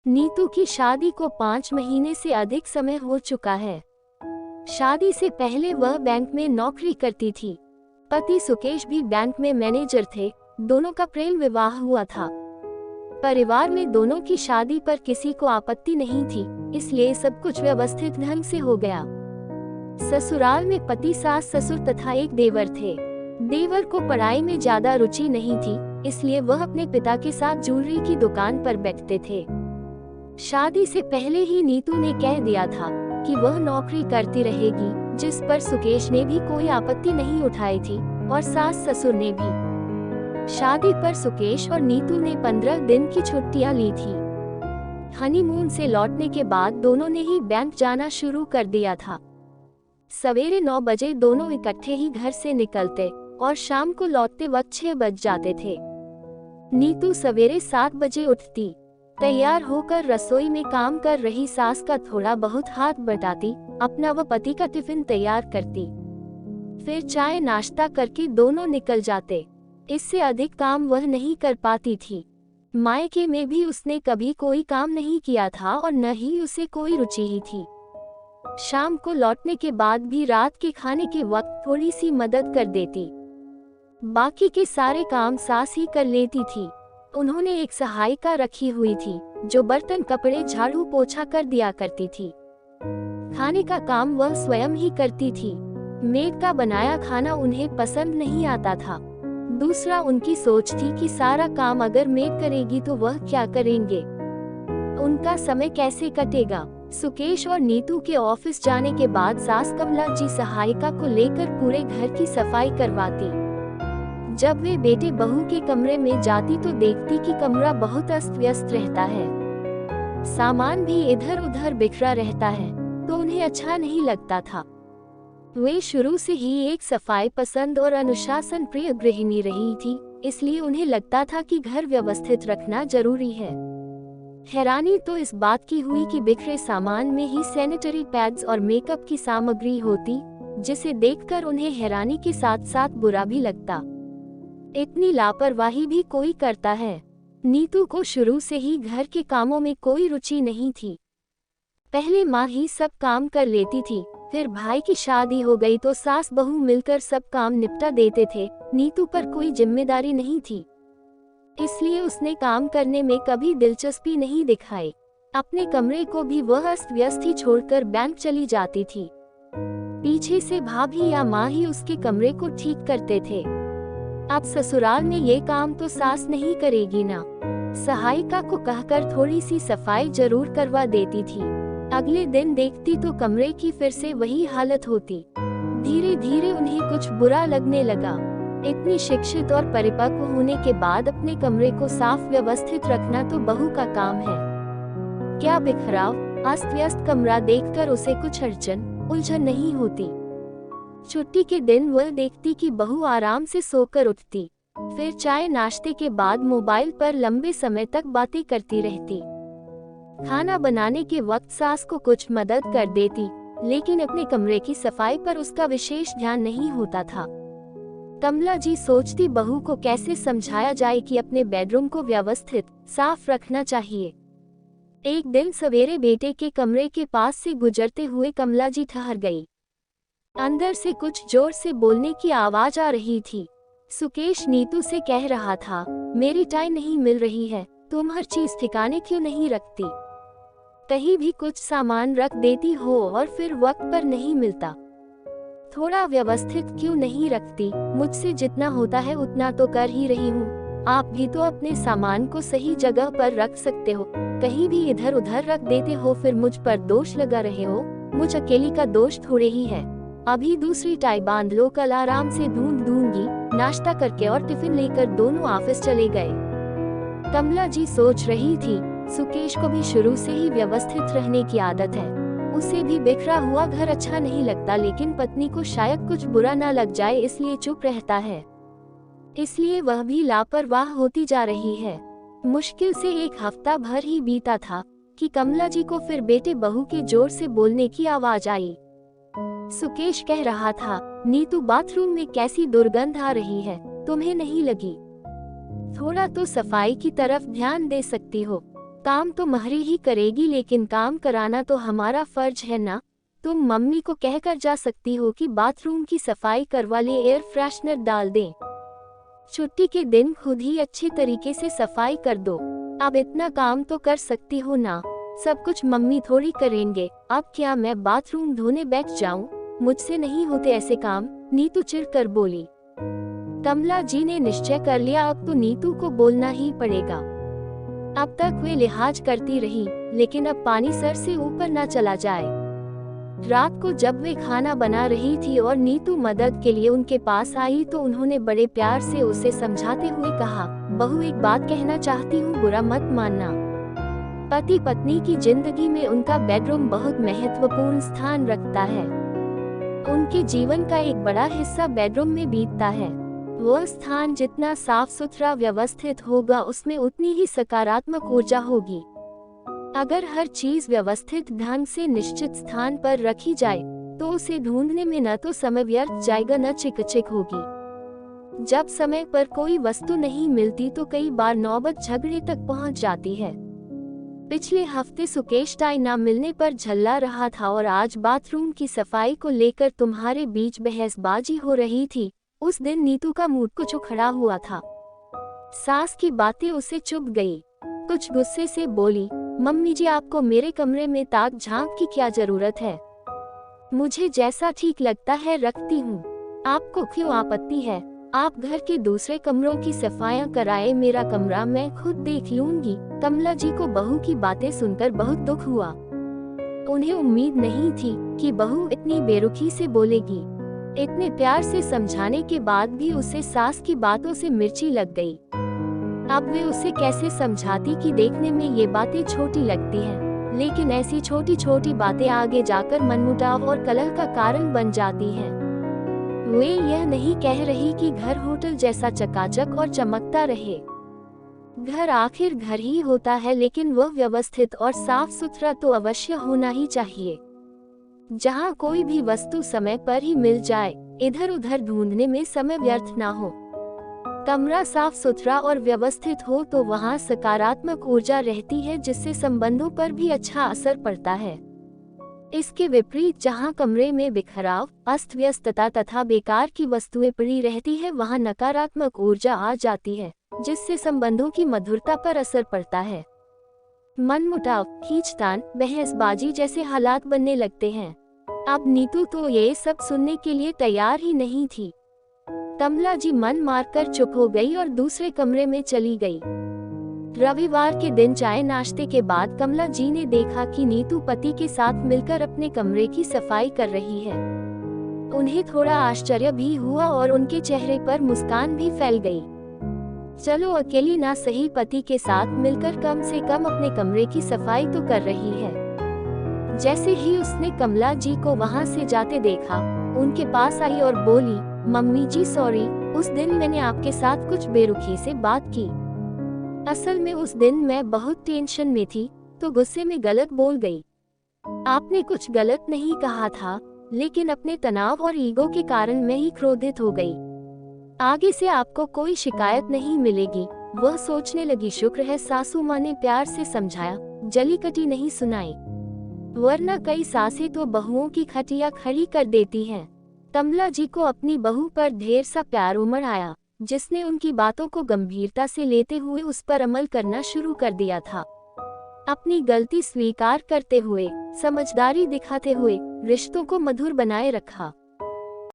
नीतू की शादी को 5 महीने से अधिक समय हो चुका है। शादी से पहले वह बैंक में नौकरी करती थी। पति सुकेश भी बैंक में मैनेजर थे। दोनों का प्रेम विवाह हुआ था। परिवार में दोनों की शादी पर किसी को आपत्ति नहीं थी, इसलिए सब कुछ व्यवस्थित ढंग से हो गया। ससुराल में पति, सास, ससुर तथा एक देवर थे। देवर को पढ़ाई में ज्यादा रुचि नहीं थी, इसलिए वह अपने पिता के साथ ज्वेलरी की दुकान पर बैठते थे। शादी से पहले ही नीतू ने कह दिया था कि वह नौकरी करती रहेगी, जिस पर सुकेश ने भी कोई आपत्ति नहीं उठाई थी और सास ससुर ने भी। शादी पर सुकेश और नीतू ने 15 दिन की छुट्टियां ली थी। हनीमून से लौटने के बाद दोनों ने ही बैंक जाना शुरू कर दिया था। सवेरे 9 बजे दोनों इकट्ठे ही घर से निकलते और शाम को लौटते वक्त 6 बज जाते थे। नीतू सवेरे 7 बजे उठती, तैयार होकर रसोई में काम कर रही सास का थोड़ा बहुत हाथ बटाती, अपना व पति का टिफिन तैयार करती। फिर चाय नाश्ता करके दोनों निकल जाते। इससे अधिक काम वह नहीं कर पाती थी। मायके में भी उसने कभी कोई काम नहीं किया था और न ही उसे कोई रुचि ही थी। शाम को लौटने के बाद भी रात के खाने के वक्त थोड़ी सी मदद कर देती। बाकी के सारे काम सास ही कर लेती थी। उन्होंने एक सहायिका रखी हुई थी जो बर्तन, कपड़े, झाड़ू पोछा कर दिया करती थी। खाने का काम वह स्वयं ही करती थी। मेड का बनाया खाना उन्हें पसंद नहीं आता था। दूसरा, उनकी सोच थी कि सारा काम अगर मेड करेगी तो वह क्या करेंगे, उनका समय कैसे कटेगा। सुकेश और नीतू के ऑफिस जाने के बाद सास कमला जी सहायिका को लेकर पूरे घर की सफाई करवाती। जब वे बेटे बहू के कमरे में जाती तो देखती कि कमरा बहुत अस्त व्यस्त रहता है, सामान भी इधर उधर बिखरा रहता है, तो उन्हें अच्छा नहीं लगता था। वे शुरू से ही एक सफाई पसंद और अनुशासन प्रिय गृहिणी रही थी, इसलिए उन्हें लगता था कि घर व्यवस्थित रखना जरूरी है। हैरानी तो इस बात की हुई कि बिखरे सामान में ही सैनिटरी पैड्स और मेकअप की सामग्री होती, जिसे देखकर उन्हें हैरानी के साथ साथ बुरा भी लगता। इतनी लापरवाही भी कोई करता है। नीतू को शुरू से ही घर के कामों में कोई रुचि नहीं थी। पहले माँ ही सब काम कर लेती थी, फिर भाई की शादी हो गई तो सास बहू मिलकर सब काम निपटा देते थे। नीतू पर कोई जिम्मेदारी नहीं थी, इसलिए उसने काम करने में कभी दिलचस्पी नहीं दिखाई। अपने कमरे को भी वह अस्त व्यस्त ही छोड़कर बैंक चली जाती थी। पीछे से भाभी या माँ ही उसके कमरे को ठीक करते थे। अब ससुराल में ये काम तो सास नहीं करेगी ना, सहायिका को कहकर थोड़ी सी सफाई जरूर करवा देती थी। अगले दिन देखती तो कमरे की फिर से वही हालत होती। धीरे धीरे उन्हें कुछ बुरा लगने लगा। इतनी शिक्षित और परिपक्व होने के बाद अपने कमरे को साफ व्यवस्थित रखना तो बहू का काम है। क्या बिखराव, अस्त व्यस्त कमरा देखकर उसे कुछ उलझन नहीं होती। छुट्टी के दिन वह देखती कि बहू आराम से सोकर उठती, फिर चाय नाश्ते के बाद मोबाइल पर लंबे समय तक बातें करती रहती। खाना बनाने के वक्त सास को कुछ मदद कर देती, लेकिन अपने कमरे की सफाई पर उसका विशेष ध्यान नहीं होता था। कमला जी सोचती बहू को कैसे समझाया जाए कि अपने बेडरूम को व्यवस्थित साफ रखना चाहिए। एक दिन सवेरे बेटे के कमरे के पास से गुजरते हुए कमला जी ठहर गई। अंदर से कुछ जोर से बोलने की आवाज आ रही थी। सुकेश नीतू से कह रहा था, मेरी टाई नहीं मिल रही है, तुम हर चीज ठिकाने क्यों नहीं रखती? कहीं भी कुछ सामान रख देती हो और फिर वक्त पर नहीं मिलता। थोड़ा व्यवस्थित क्यों नहीं रखती? मुझसे जितना होता है उतना तो कर ही रही हूँ। आप भी तो अपने सामान को सही जगह पर रख सकते हो, कहीं भी इधर उधर रख देते हो, फिर मुझ पर दोष लगा रहे हो। मुझ अकेली का दोष थोड़े ही है। अभी दूसरी टाई बांध लो, कल आराम से ढूंढ दूंगी। नाश्ता करके और टिफिन लेकर दोनों ऑफिस चले गए। कमला जी सोच रही थी, सुकेश को भी शुरू से ही व्यवस्थित रहने की आदत है। उसे भी बिखरा हुआ घर अच्छा नहीं लगता, लेकिन पत्नी को शायद कुछ बुरा ना लग जाए इसलिए चुप रहता है। इसलिए वह भी लापरवाह होती जा रही है। मुश्किल से एक हफ्ता भर ही बीता था कि कमला जी को फिर बेटे बहू के जोर से बोलने की आवाज आई। सुकेश कह रहा था, नीतू बाथरूम में कैसी दुर्गंध आ रही है, तुम्हें नहीं लगी? थोड़ा तो सफाई की तरफ ध्यान दे सकती हो। काम तो महरी ही करेगी, लेकिन काम कराना तो हमारा फर्ज है ना। तुम मम्मी को कहकर जा सकती हो कि बाथरूम की सफाई करवा ले, एयर फ्रेशनर डाल दें। छुट्टी के दिन खुद ही अच्छे तरीके से सफाई कर दो। अब इतना काम तो कर सकती हो ना, सब कुछ मम्मी थोड़ी करेंगे। अब क्या मैं बाथरूम धोने बैठ जाऊं? मुझसे नहीं होते ऐसे काम, नीतू चिढ़कर बोली। कमला जी ने निश्चय कर लिया, अब तो नीतू को बोलना ही पड़ेगा। अब तक वे लिहाज करती रही, लेकिन अब पानी सर से ऊपर न चला जाए। रात को जब वे खाना बना रही थी और नीतू मदद के लिए उनके पास आई, तो उन्होंने बड़े प्यार से उसे समझाते हुए कहा, बहू एक बात कहना चाहती हूँ, बुरा मत मानना। पति पत्नी की जिंदगी में उनका बेडरूम बहुत महत्वपूर्ण स्थान रखता है। उनके जीवन का एक बड़ा हिस्सा बेडरूम में बीतता है। वह स्थान जितना साफ सुथरा व्यवस्थित होगा, उसमें उतनी ही सकारात्मक ऊर्जा होगी। अगर हर चीज व्यवस्थित ढंग से निश्चित स्थान पर रखी जाए, तो उसे ढूंढने में न तो समय व्यर्थ जाएगा, न चिकचिक होगी। जब समय पर कोई वस्तु नहीं मिलती तो कई बार नौबत झगड़े तक पहुंच जाती है। पिछले हफ्ते सुकेश टाई न मिलने पर झल्ला रहा था और आज बाथरूम की सफाई को लेकर तुम्हारे बीच बहसबाजी हो रही थी। उस दिन नीतू का मूड कुछ उखड़ा हुआ था। सास की बातें उसे चुभ गई। कुछ गुस्से से बोली, मम्मी जी आपको मेरे कमरे में ताक झांक की क्या जरूरत है? मुझे जैसा ठीक लगता है रखती हूँ, आपको क्यों आपत्ति है? आप घर के दूसरे कमरों की सफाइयाँ कराए, मेरा कमरा मैं खुद देख लूंगी। कमला जी को बहू की बातें सुनकर बहुत दुख हुआ। उन्हें उम्मीद नहीं थी कि बहू इतनी बेरुखी से बोलेगी। इतने प्यार से समझाने के बाद भी उसे सास की बातों से मिर्ची लग गई। अब वे उसे कैसे समझाती कि देखने में ये बातें छोटी लगती हैं, लेकिन ऐसी छोटी छोटी बातें आगे जाकर मनमुटाव और कलह का कारण बन जाती हैं। वे यह नहीं कह रही कि घर होटल जैसा चकाचक और चमकता रहे। घर आखिर घर ही होता है, लेकिन वह व्यवस्थित और साफ सुथरा तो अवश्य होना ही चाहिए। जहाँ कोई भी वस्तु समय पर ही मिल जाए, इधर उधर ढूंढने में समय व्यर्थ ना हो। कमरा साफ सुथरा और व्यवस्थित हो तो वहाँ सकारात्मक ऊर्जा रहती है, जिससे संबंधों पर भी अच्छा असर पड़ता है। इसके विपरीत जहाँ कमरे में बिखराव, अस्त व्यस्तता तथा बेकार की वस्तुएं पड़ी रहती है, वहाँ नकारात्मक ऊर्जा आ जाती है, जिससे संबंधों की मधुरता पर असर पड़ता है। मनमुटाव, खींचतान, बहसबाजी जैसे हालात बनने लगते हैं। अब नीतू तो ये सब सुनने के लिए तैयार ही नहीं थी। कमला जी मन मारकर चुप हो गई और दूसरे कमरे में चली गई। रविवार के दिन चाय नाश्ते के बाद कमला जी ने देखा कि नीतू पति के साथ मिलकर अपने कमरे की सफाई कर रही है। उन्हें थोड़ा आश्चर्य भी हुआ और उनके चेहरे पर मुस्कान भी फैल गई। चलो अकेली ना सही, पति के साथ मिलकर कम से कम अपने कमरे की सफाई तो कर रही है। जैसे ही उसने कमला जी को वहां से जाते देखा, उनके पास आई और बोली, मम्मी जी सॉरी, उस दिन मैंने आपके साथ कुछ बेरुखी से बात की। असल में उस दिन मैं बहुत टेंशन में थी, तो गुस्से में गलत बोल गई। आपने कुछ गलत नहीं कहा था, लेकिन अपने तनाव और ईगो के कारण मैं ही क्रोधित हो गई। आगे से आपको कोई शिकायत नहीं मिलेगी। वह सोचने लगी, शुक्र है सासू माँ ने प्यार से समझाया, जली कटी नहीं सुनाई, वरना कई सासें तो बहुओं की खटिया खड़ी कर देती हैं। कमला जी को अपनी बहू पर ढेर सा प्यार उमड़ आया, जिसने उनकी बातों को गंभीरता से लेते हुए उस पर अमल करना शुरू कर दिया था। अपनी गलती स्वीकार करते हुए, समझदारी दिखाते हुए रिश्तों को मधुर बनाए रखा।